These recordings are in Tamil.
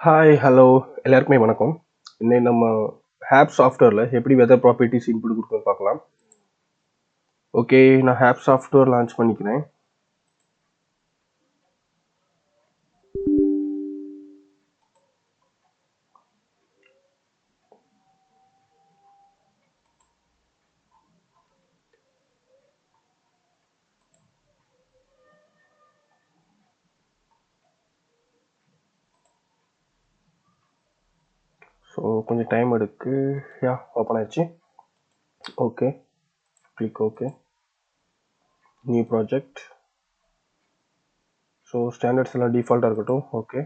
ஹாய் ஹலோ எல்லாருக்குமே வணக்கம். இன்னைக்கு நம்ம ஹேப் சாஃப்ட்வேரில் எப்படி வெதர் ப்ராப்பர்ட்டிஸ் இன்புட் கொடுக்கணும்னு பார்க்கலாம். ஓகே, நான் ஹேப் சாஃப்ட்வேர் லான்ச் பண்ணிக்கிறேன். ஸோ கொஞ்சம் டைம் எடுக்கு. யா, ஓப்பன் ஆயிடுச்சு. Okay, click okay, new project. So standards எல்லாம் டிஃபால்ட்டாக இருக்கட்டும். ஓகே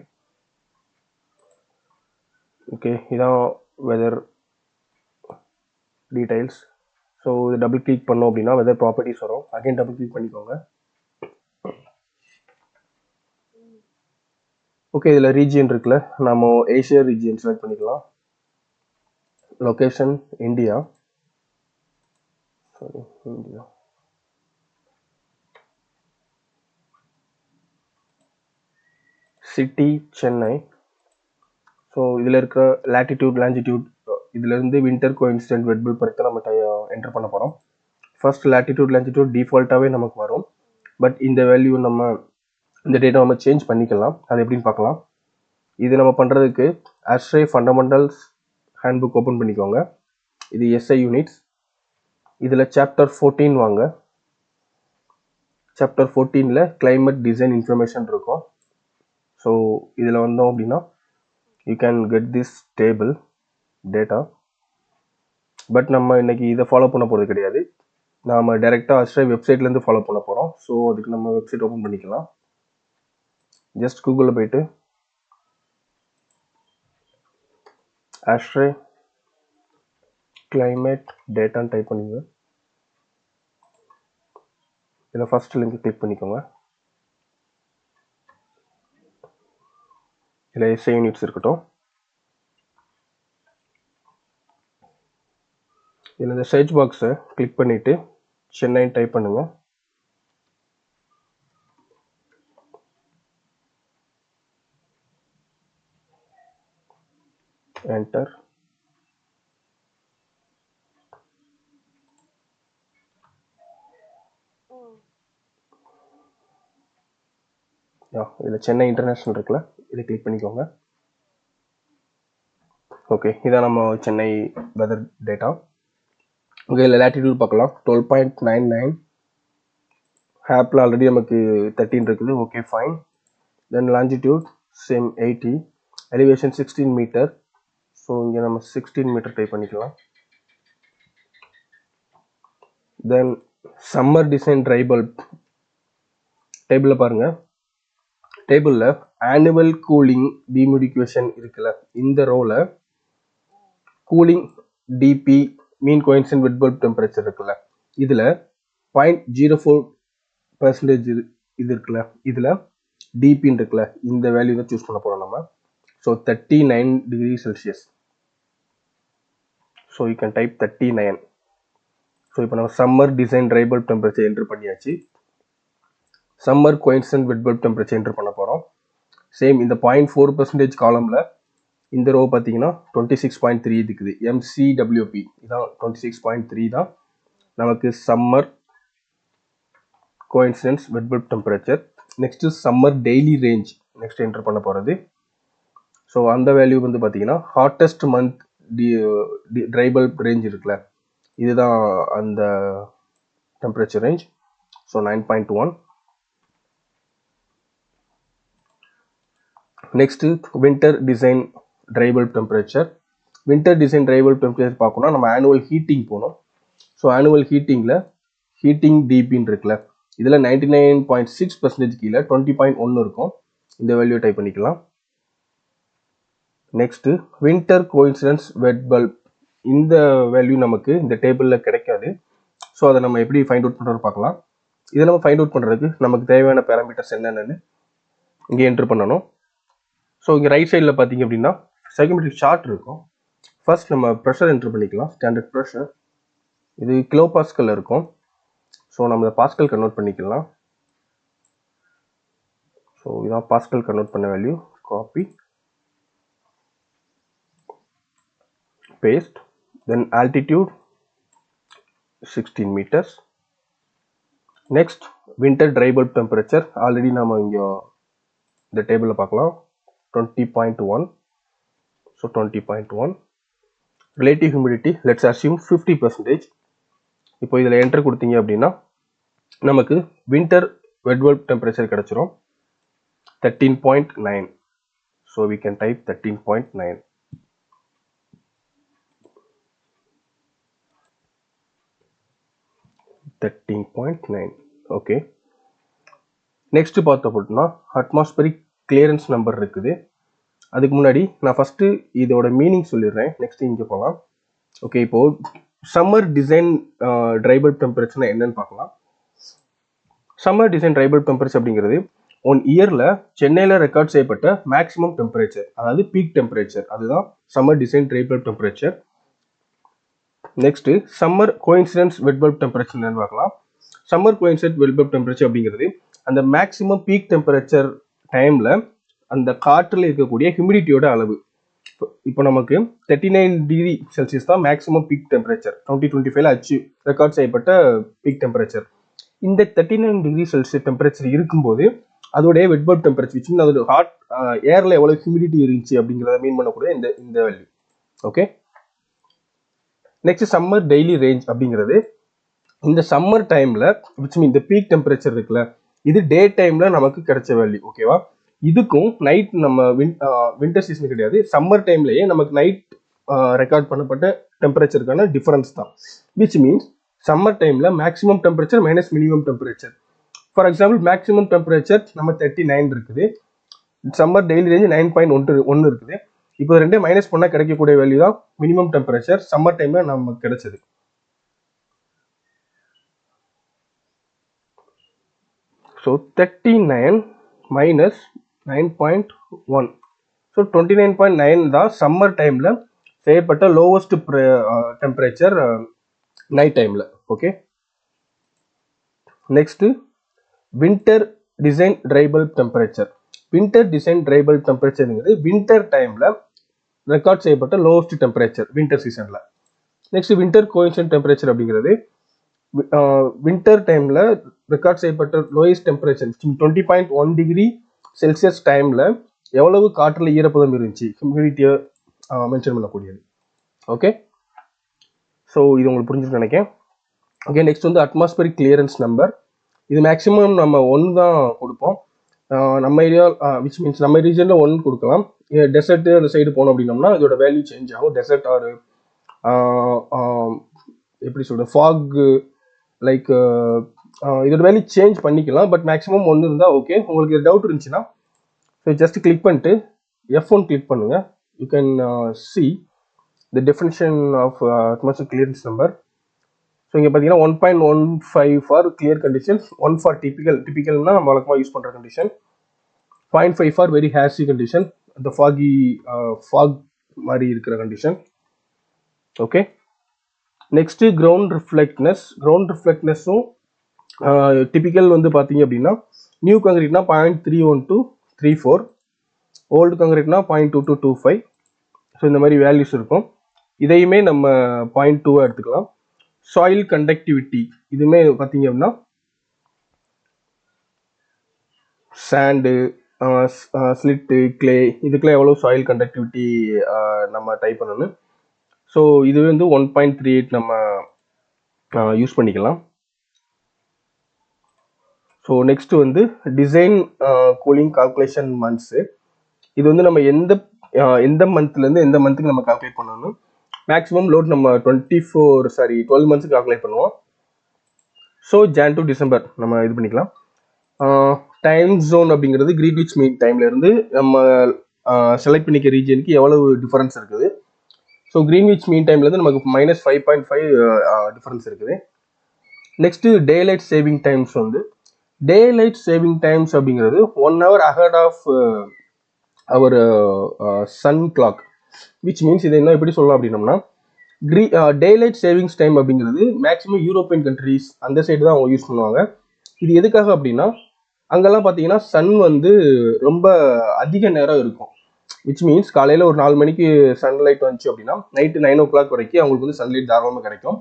ஓகே, இதான் வெதர் டீடைல்ஸ். ஸோ இது டபுள் கிளிக் பண்ணோம் அப்படின்னா வெதர் ப்ராப்பர்ட்டிஸ் வரும். அகைன் டபுள் கிளிக் பண்ணிக்கோங்க. ஓகே, இதில் ரீஜியன் இருக்குல்ல, நம்ம ஏஷியா ரீஜியன் செலக்ட் பண்ணிக்கலாம். Location India. Sorry, India. City Chennai. So இதில் இருக்கிற லேட்டிடியூட் லாங்கிடியூட் இதிலேருந்து வின்டர் கோஇன்சிடென்ட் வெட்பில் வரைக்கும் நம்ம என்டர் பண்ண போகிறோம். ஃபர்ஸ்ட் லேட்டிடியூட் லாங்கிடியூட் டிஃபால்ட்டாகவே நமக்கு வரும். பட் இந்த வேல்யூ இந்த டேட்டா நம்ம சேஞ்ச் பண்ணிக்கலாம். அது எப்படின்னு பார்க்கலாம். இது நம்ம பண்ணுறதுக்கு ASHRAE ஃபண்டமெண்டல்ஸ் ஹேண்ட்புக் ஓப்பன் பண்ணிக்கோங்க. இது SI யூனிட்ஸ். இதில் சாப்டர் 14 வாங்க. சாப்டர் 14ல் கிளைமேட் டிசைன் இன்ஃபர்மேஷன் இருக்கும். ஸோ இதில் வந்தோம் அப்படின்னா you can get this table data. But நம்ம இன்னைக்கு இதை ஃபாலோ பண்ண போகிறது கிடையாது. நாம் டைரெக்டாக ASHRAE வெப்சைட்லேருந்து ஃபாலோ பண்ண போகிறோம். ஸோ அதுக்கு நம்ம வெப்சைட் ஓப்பன் பண்ணிக்கலாம். ஜஸ்ட் கூகுளில் போயிட்டு ASHRAE climate டேட்டான்னு டைப் பண்ணிங்க. இதில் ஃபர்ஸ்ட் லிங்க் கிளிக் பண்ணிக்கோங்க. இதில் SI யூனிட்ஸ் இருக்கட்டும். இதில் இந்த சர்ச் பாக்ஸை கிளிக் பண்ணிவிட்டு சென்னை டைப் பண்ணுங்கள். என்டர். இதில் சென்னை இன்டர்நேஷ்னல் இருக்குல்ல, இதை கிளிக் பண்ணிக்கோங்க. ஓகே, இதான் நம்ம சென்னை வெதர் டேட்டா. ஓகே, இதில் லேட்டிடியூட் பார்க்கலாம். 12.99. ஹேப்பில் ஆல்ரெடி நமக்கு 13 இருக்குது. Okay, fine. Then longitude same 80. Elevation 16 meter. So இங்கே நம்ம 16 மீட்டர் டைப் பண்ணிக்கலாம். Then summer design dry bulb டேபிளில் பாருங்கள். டேபிளில் ஆனுவல் கூலிங் டிமிடிகுவேஷன் இருக்குல்ல, இந்த ரோவில் cooling DB mean coincident wet bulb temperature இருக்குல்ல, இதில் 0.04% இது இருக்குல்ல, இதில் டிபின்னு இருக்குல்ல, இந்த வேல்யூ தான் சூஸ் பண்ண போகிறோம் நம்ம. So 39 degree Celsius. So you can type 39. So இப்போ நம்ம summer design dry bulb temperature enter பண்ணியாச்சு. Summer coincident wet bulb temperature enter பண்ண போகிறோம். சேம் இந்த 0.4% காலமில் இந்த ரோ பார்த்தீங்கன்னா 26.3 இருக்குது. MCWP இதான் 26.3 தான் நமக்கு சம்மர் கோயின்சிடென்ஸ் வெட் bulb temperature. Next summer daily range next enter பண்ண போகிறது. ஸோ அந்த வேல்யூ வந்து பார்த்தீங்கன்னா hottest month try bulb range இருக்குல்ல, இதுதான் அந்த temperature range. So 9.1. Next winter design dry bulb temperature. Winter design dry bulb temperature பார்க்கணும்னா நம்ம ஆனுவல் ஹீட்டிங் போகணும். ஸோ ஆனுவல் ஹீட்டிங்கில் ஹீட்டிங் டிபின்னு இருக்குல்ல, இதில் 99.6% கீழே 20.1 இருக்கும். இந்த வேல்யூ டைப் பண்ணிக்கலாம். நெக்ஸ்ட்டு வின்டர் கோயின்சிடென்ஸ் வெட் பல்ப், இந்த வேல்யூ நமக்கு இந்த டேபிளில் கிடைக்காது. ஸோ அதை நம்ம எப்படி ஃபைண்ட் அவுட் பண்ணுறது பார்க்கலாம். இதை நம்ம ஃபைண்ட் அவுட் பண்ணுறதுக்கு நமக்கு தேவையான பேராமீட்டர்ஸ் என்னென்னு இங்கே என்ட்ரு பண்ணணும். ஸோ இங்கே ரைட் சைடில் பார்த்தீங்க அப்படின்னா சைக்கோமெட்ரிக் சார்ட் இருக்கும். ஃபர்ஸ்ட் நம்ம ப்ரெஷர் என்ட்ரு பண்ணிக்கலாம். ஸ்டாண்டர்ட் ப்ரெஷர் இது கிலோ பாஸ்கல் இருக்கும். ஸோ நம்ம இதை பாஸ்கல் கன்வெர்ட் பண்ணிக்கலாம். ஸோ இதான் பாஸ்கல் கன்வெர்ட் பண்ண value. Copy. paste, then altitude 16 meters. Next winter dry bulb temperature, already நாம இங்க இந்த டேபிள்ல பார்க்கலாம் 20.1. so 20.1. relative humidity, let's assume 50%. இப்போ இதில் என்டர் கொடுத்தீங்க அப்படின்னா நமக்கு winter wet bulb temperature கிடைச்சிரும் 13.9. so we can type 13.9. okay. next பார்த்தோம் அப்படின்னா atmospheric clearance number இருக்குது. அதுக்கு முன்னாடி நான் ஃபர்ஸ்ட் இதோட மீனிங் சொல்லிடுறேன், நெக்ஸ்ட் இங்கே போகலாம். ஓகே, இப்போ சம்மர் டிசைன் ட்ரை பல்ப் டெம்பரேச்சர்னா என்னன்னு பார்க்கலாம். Summer design dry bulb temperature அப்படிங்கிறது ஒன் இயரில் சென்னையில் ரெக்கார்ட் செய்யப்பட்ட மேக்ஸிமம் டெம்பரேச்சர், அதாவது பீக் டெம்பரேச்சர், அதுதான் summer design dry bulb temperature. Next summer coincidence வெட் பல்ப் டெம்பரேச்சர் என்னன்னு பார்க்கலாம். Summer coincident wet bulb temperature அப்படிங்கிறது அந்த மேக்ஸிமம் பீக் டெம்பரேச்சர் டைமில் அந்த காற்றில் இருக்கக்கூடிய ஹியூமிடிட்டியோட அளவு. இப்போ நமக்கு 39 டிகிரி செல்சியஸ் தான் maximum peak temperature 2025 achieve record செய்யப்பட்ட பீக் டெம்பரேச்சர். இந்த 39 டிகிரி செல்சியஸ் டெம்பரேச்சர் இருக்கும்போது அதோடைய வெட் பல்ப் டெம்பரேச்சர் விச் மீன் அதோட ஹாட் ஏரில் எவ்வளோ ஹியூமிடிட்டி இருந்துச்சு அப்படிங்கிறத மீன் பண்ணக்கூடிய இந்த value. Okay, next summer daily range அப்படிங்கிறது இந்த சம்மர் டைமில் விச் மீன் இந்த பீக் டெம்பரேச்சர் இருக்குல்ல, இது டே டைமில் நமக்கு கிடைச்ச வேல்யூ. ஓகேவா, இதுக்கும் நைட் நம்ம வின்டர் சீசன் கிடையாது, சம்மர் டைம்லேயே நமக்கு நைட் ரெக்கார்ட் பண்ணப்பட்ட டெம்பரேச்சருக்கான டிஃபரன்ஸ் தான். விச் மீன்ஸ் சம்மர் டைமில் maximum temperature minus minimum temperature. For example maximum temperature நம்ம 39 இருக்குது, சம்மர் டெய்லி ரேஞ்ச் 9.1 இருக்குது. இப்போ ரெண்டே மைனஸ் பண்ணால் கிடைக்கக்கூடிய வேல்யூ தான் மினிமம் டெம்பரேச்சர் சம்மர் டைமில் நமக்கு கிடைச்சது. So 39 minus 9.1. ஸோ 29.9 தான் சம்மர் டைமில் செய்யப்பட்ட லோவஸ்ட் டெம்பரேச்சர் நைட் டைமில். Okay, next winter design dry bulb temperature. Winter design dry bulb டெம்பரேச்சருங்கிறது வின்டர் டைமில் ரெக்கார்ட் செய்யப்பட்ட லோவஸ்ட் டெம்பரேச்சர் வின்டர் சீசனில். நெக்ஸ்ட் வின்டர் கோயின்சிடென்ட் டெம்பரேச்சர் அப்படிங்கிறது வின்டர் டைமில் ரெக்கார்ட் செய்யப்பட்ட லோயஸ்ட் டெம்பரேச்சர் 20.1 டிகிரி செல்சியஸ் டைமில் எவ்வளவு காற்றில் ஈரப்பதம் இருந்துச்சு ஹியூமிடிட்டியை மென்ஷன் பண்ணக்கூடியது. ஓகே, ஸோ இது உங்களுக்கு புரிஞ்சுன்னு நினைக்கிறேன். ஓகே, நெக்ஸ்ட் வந்து அட்மாஸ்பரிக் கிளியரன்ஸ் நம்பர். இது மேக்ஸிமம் நம்ம 1 தான் கொடுப்போம். நம்ம ஏரியா விச் மீன்ஸ் நம்ம ரீஜனில் 1 கொடுக்கலாம். டெசர்ட் அந்த சைடு போனோம் அப்படின்னோம்னா இதோட வேல்யூ சேஞ்ச் ஆகும். டெசர்ட் ஆர் எப்படி சொல்கிறது ஃபாக் லைக் இதோட வேல்யூ சேஞ்ச் பண்ணிக்கலாம். பட் மேக்ஸிமம் 1 இருந்தால் ஓகே. உங்களுக்கு டவுட் இருந்துச்சுன்னா ஸோ ஜஸ்ட் கிளிக் பண்ணிட்டு F1 கிளிக் பண்ணுங்க. You can see the definition of atmosphere clearance number. So இங்கே பார்த்தீங்கன்னா 1.15 ஃபார் கிளியர் கண்டிஷன்ஸ், 1 ஃபார் டிபிக்கல்னா நம்ம வழக்கமாக யூஸ் பண்ணுற condition, 0.5 for very hazy condition, அந்த ஃபாக் மாதிரி இருக்கிற condition. Okay, next ground reflectance. Ground ரிஃப்ளெக்ட்னஸும் டிபிக்கல் வந்து பார்த்தீங்க அப்படின்னா நியூ காங்கிரீட்னா 0.31234, ஓல்டு காங்கிரீட்னா 0.2225. ஸோ இந்த மாதிரி வேல்யூஸ் இருக்கும். இதையுமே நம்ம 0.2 எடுத்துக்கலாம். சாயில் கண்டக்டிவிட்டி இதுவுமே பார்த்தீங்க அப்படின்னா சாண்டு, ஸ்லிட்டு, கிளே இதுக்கெல்லாம் எவ்வளோ சாயில் கண்டக்டிவிட்டி நம்ம டைப் பண்ணணும். ஸோ இது வந்து 1.38 நம்ம யூஸ் பண்ணிக்கலாம். ஸோ நெக்ஸ்ட் வந்து டிசைன் கூலிங் கால்குலேஷன் மந்த்ஸு. இது வந்து நம்ம எந்த மந்த்லேருந்து எந்த மந்த்துக்கு நம்ம கால்குலேட் பண்ணணும். மேக்ஸிமம் லோட் நம்ம 12 மந்த்ஸுக்கு கால்குலேட் பண்ணுவோம். ஸோ ஜான் டு டிசம்பர் நம்ம இது பண்ணிக்கலாம். டைம் ஜோன் அப்படிங்கிறது கிரீன்விச் மீன் டைம்லேருந்து நம்ம செலக்ட் பண்ணிக்க ரீஜனுக்கு எவ்வளவு டிஃபரன்ஸ் இருக்குது. ஸோ கிரீன்விச் மீன் டைம்லேருந்து நமக்கு -5.5 டிஃபரன்ஸ் இருக்குது. Next day light saving times. வந்து டே லைட் சேவிங் டைம்ஸ் அப்படிங்கிறது 1 hour ahead of our sun clock. Which means இதை என்ன எப்படி சொல்லலாம் அப்படின்னோம்னா டே லைட் சேவிங்ஸ் டைம் அப்படிங்கிறது மேக்ஸிமம் யூரோப்பியன் கண்ட்ரீஸ் அந்த சைடு தான் அவங்க யூஸ் பண்ணுவாங்க. இது எதுக்காக அப்படின்னா அங்கெல்லாம் பார்த்தீங்கன்னா சன் வந்து ரொம்ப அதிக நேரம் இருக்கும். விச் மீன்ஸ் காலையில் ஒரு 4 மணிக்கு சன்லைட் வந்துச்சு அப்படின்னா நைட்டு 9 o'clock வரைக்கும் அவங்களுக்கு வந்து சன்லைட் தாராளமாக கிடைக்கும்.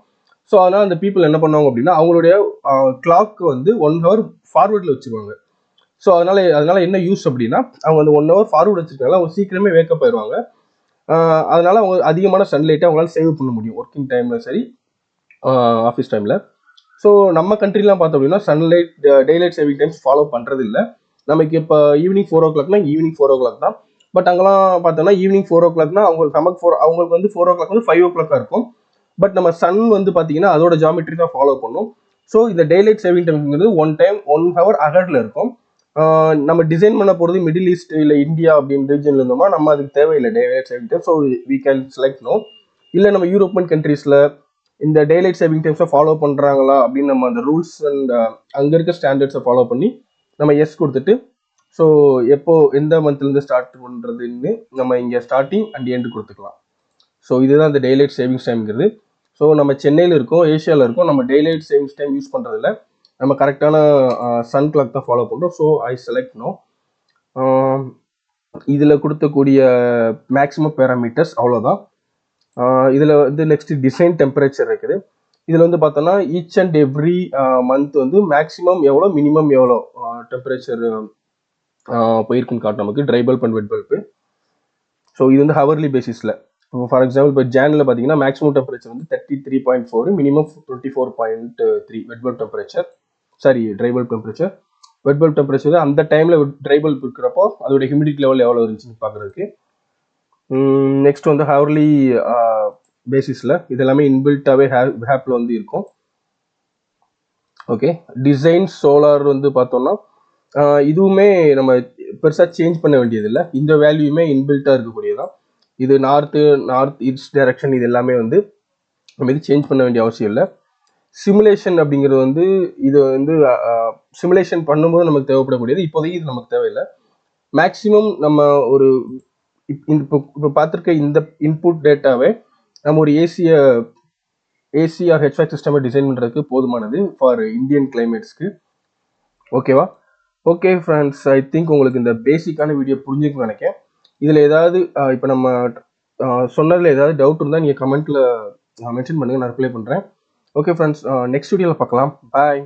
ஸோ அதனால் அந்த பீப்புள் என்ன பண்ணுவாங்க அப்படின்னா அவங்களுடைய கிளாக் வந்து 1 hour ஃபார்வர்டில் வச்சுருவாங்க. ஸோ அதனால என்ன யூஸ் அப்படின்னா அவங்க அந்த 1 hour ஃபார்வர்டு வச்சுருக்காங்க, அவங்க சீக்கிரமே வேக்கப் ஆயிடுவாங்க. அதனால அவங்க அதிகமான சன்லைட்டை அவங்களால சேவ் பண்ண முடியும் ஒர்க்கிங் டைமில் சரி ஆஃபீஸ் டைமில். ஸோ நம்ம கண்ட்ரிலாம் பார்த்தோம் அப்படின்னா sunlight daylight saving times follow பண்ணுறது இல்லை. நமக்கு இப்போ ஈவினிங் 4 o'clockனா ஈவினிங் 4 o'clock தான். பட் அங்கெல்லாம் பார்த்தோம்னா ஈவினிங் 4 o'clockனா அவங்களுக்கு வந்து 4 o'clock வந்து 5 o'clock இருக்கும். பட் நம்ம சன் வந்து பார்த்தீங்கன்னா அதோட ஜாமெட்ரி தான் ஃபாலோ பண்ணும். ஸோ இந்த டேலைட் சேவிங் டைம்ங்கிறது 1 hour அகர்ல இருக்கும். நம்ம டிசைன் பண்ண போகிறது மிடில் ஈஸ்ட் இல்லை இந்தியா அப்படின்னு ரீஜன்ல இருந்தோம்னா நம்ம அதுக்கு தேவையில்லை daylight saving time. So we can select no. இல்லை நம்ம யூரோப்பியன் கண்ட்ரீஸில் இந்த டேலைட் சேவிங் டைம்ஸை ஃபாலோ பண்ணுறாங்களா அப்படின்னு நம்ம அந்த ரூல்ஸ் அண்ட் அங்கே இருக்க ஸ்டாண்டர்ட்ஸை ஃபாலோ பண்ணி நம்ம எஸ் கொடுத்துட்டு ஸோ எப்போ எந்த மந்த்லேருந்து ஸ்டார்ட் பண்ணுறதுன்னு நம்ம இங்கே ஸ்டார்டிங் அண்ட் எண்டு கொடுத்துக்கலாம். ஸோ இதுதான் இந்த டேலைட் சேவிங்ஸ் டைம்ங்கிறது. ஸோ நம்ம சென்னையில் இருக்கோம், ஏஷியாவில் இருக்கோம், நம்ம டேலைட் சேவிங்ஸ் டைம் யூஸ் பண்ணுறதில்ல, நம்ம கரெக்டான சன் கிளாக் தான் ஃபாலோ பண்ணுறோம். So I select no. இதில் கொடுத்தக்கூடிய மேக்ஸிமம் பேராமீட்டர்ஸ் அவ்வளோதான். இதில் வந்து நெக்ஸ்ட் டிசைன் டெம்பரேச்சர் இருக்குது. இதில் வந்து பார்த்தோன்னா ஈச் அண்ட் எவ்ரி மந்த் வந்து மேக்ஸிமம் எவ்வளோ மினிமம் எவ்வளோ டெம்பரேச்சர் போயிருக்குன்னு காட்டும் நமக்கு try bulb and wet bulb. So இது வந்து ஹவர்லி பேசிஸில். ஃபார் எக்ஸாம்பிள் இப்போ ஜானில் பார்த்தீங்கன்னா மேக்ஸிமம் டெம்பரேச்சர் வந்து 33.4, மினிமம் 24.3 வெட் bulb temperature, sorry try bulb temperature. வெட் பல்ப் டெம்பரேச்சர் அந்த டைமில் ட்ரை பல்ப் இருக்கிறப்போ அதோட ஹியூமிடிட்டி லெவல் எவ்வளோ இருந்துச்சுன்னு பார்க்குறதுக்கு. நெக்ஸ்ட் வந்து ஹவர்லி பேசிஸில் இது எல்லாமே இன்பில்ட்டாகவே ஹேப்பில் வந்து இருக்கும். ஓகே, டிசைன் சோலார் வந்து பார்த்தோம்னா இதுவுமே நம்ம பெருசாக சேஞ்ச் பண்ண வேண்டியதில்லை. இந்த வேல்யூமே இன்பில்ட்டாக இருக்கக்கூடியதான். இது நார்த் ஈஸ்ட் டைரக்ஷன் இது எல்லாமே வந்து நம்ம இது சேஞ்ச் பண்ண வேண்டிய அவசியம் இல்லை. சிமுலேஷன் அப்படிங்கிறது வந்து இது வந்து சிமுலேஷன் பண்ணும்போது நமக்கு தேவைப்படக்கூடியது. இப்போதைக்கு இது நமக்கு தேவையில்லை. மேக்ஸிமம் நம்ம ஒரு இப்போ பார்த்துருக்க இந்த இன்புட் டேட்டாவே நம்ம ஒரு ஏசி ஆர் ஹெச்வாக் சிஸ்டமை டிசைன் பண்ணுறதுக்கு போதுமானது ஃபார் இந்தியன் கிளைமேட்ஸ்க்கு. ஓகேவா? ஓகே ஃப்ரெண்ட்ஸ், ஐ திங்க் உங்களுக்கு இந்த பேசிக்கான வீடியோ புரிஞ்சுக்கணும்னு நினைக்கிறேன். இதில் ஏதாவது இப்போ நம்ம சொன்னதில் ஏதாவது டவுட் இருந்தால் நீங்கள் கமெண்ட்டில் மென்ஷன் பண்ணுங்கள், நான் ரிப்ளை பண்ணுறேன். ஓகே ஃப்ரெண்ட்ஸ், நெக்ஸ்ட் வீடியோவில் பார்க்கலாம். பாய்.